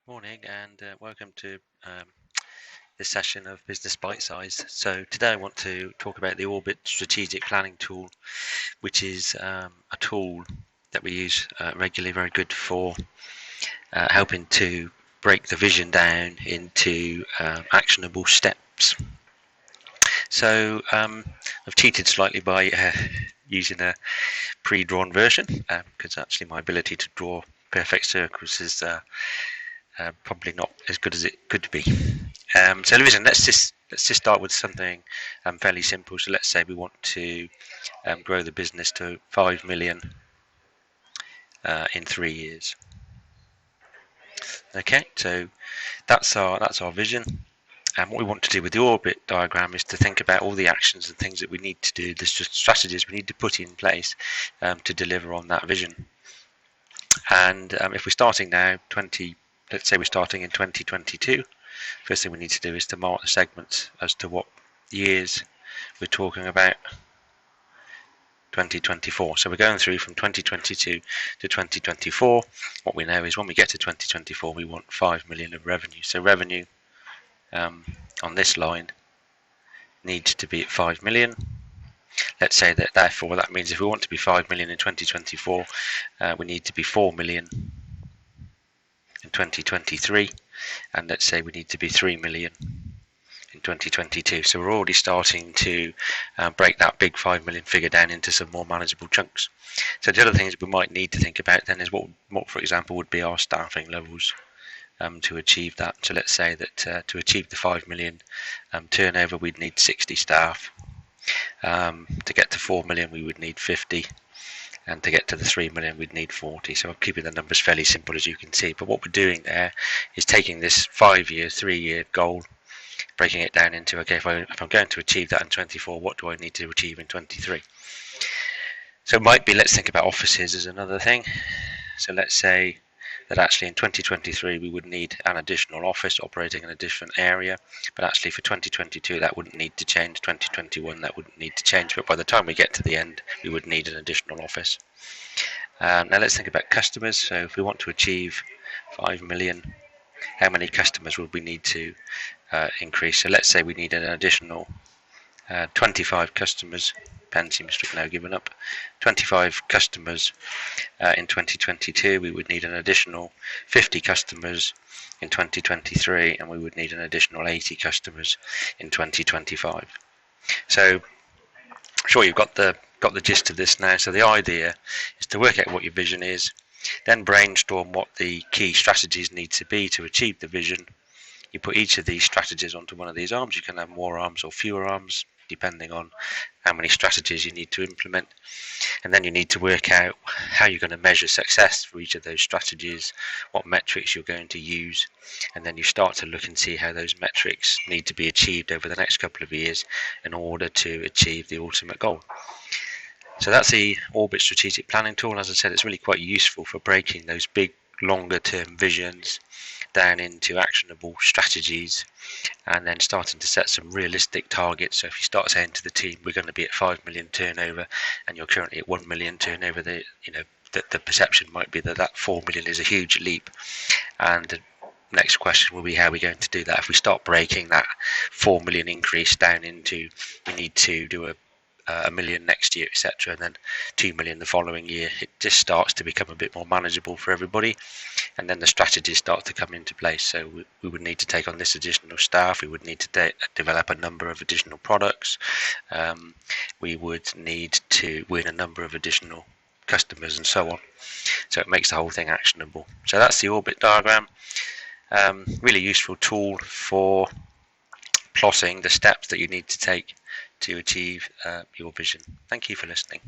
Morning and welcome to this session of Business Bitesize. So today I want to talk about the Orbit Strategic Planning Tool, which is a tool that we use regularly, very good for helping to break the vision down into actionable steps. So I've cheated slightly by using a pre-drawn version because actually my ability to draw perfect circles is probably not as good as it could be. So listen, let's just start with something fairly simple. So let's say we want to grow the business to 5 million in 3 years. Okay, so that's our vision. And what we want to do with the orbit diagram is to think about all the actions and things that we need to do, the strategies we need to put in place to deliver on that vision. And if we're starting now, let's say we're starting in 2022, first thing we need to do is to mark the segments as to what years we're talking about. 2024. So we're going through from 2022 to 2024. What we know is when we get to 2024, we want 5 million of revenue. So revenue on this line needs to be at 5 million. Let's say that therefore that means if we want to be 5 million in 2024, we need to be 4 million in 2023, and let's say we need to be 3 million in 2022. So we're already starting to break that big 5 million figure down into some more manageable chunks. So the other things we might need to think about then is what for example would be our staffing levels to achieve that. So let's say that to achieve the 5 million turnover we'd need 60 staff. To get to 4 million we would need 50, and to get to the 3 million we'd need 40. So I'm keeping the numbers fairly simple, as you can see, but what we're doing there is taking this 5-year, 3-year goal, breaking it down into, okay, if I'm going to achieve that in 24, what do I need to achieve in 23? So it might be, let's think about offices as another thing. So let's say that actually in 2023 we would need an additional office operating in a different area, but actually for 2022 that wouldn't need to change, 2021 that wouldn't need to change, but by the time we get to the end we would need an additional office. Now let's think about customers. So if we want to achieve 5 million, how many customers would we need to increase? So let's say we need an additional 25 customers. Pen seems to have now given up. 25 customers in 2022. We would need an additional 50 customers in 2023, and we would need an additional 80 customers in 2025. So I'm sure you've got the gist of this now. So the idea is to work out what your vision is, then brainstorm what the key strategies need to be to achieve the vision. You put each of these strategies onto one of these arms. You can have more arms or fewer arms depending on how many strategies you need to implement, and then you need to work out how you're going to measure success for each of those strategies, what metrics you're going to use, and then you start to look and see how those metrics need to be achieved over the next couple of years in order to achieve the ultimate goal. So that's the Orbit Strategic Planning Tool. As I said, it's really quite useful for breaking those big longer term visions down into actionable strategies and then starting to set some realistic targets. So if you start saying to the team we're going to be at 5 million turnover and you're currently at 1 million turnover, the perception might be that 4 million is a huge leap, and the next question will be how are we going to do that. If we start breaking that 4 million increase down into we need to do a million next year, etc., and then 2 million the following year, it just starts to become a bit more manageable for everybody, and then the strategies start to come into place. So we would need to take on this additional staff, we would need to develop a number of additional products, we would need to win a number of additional customers and so on. So it makes the whole thing actionable. So that's the Orbit diagram. Really useful tool for plotting the steps that you need to take to achieve your vision. Thank you for listening.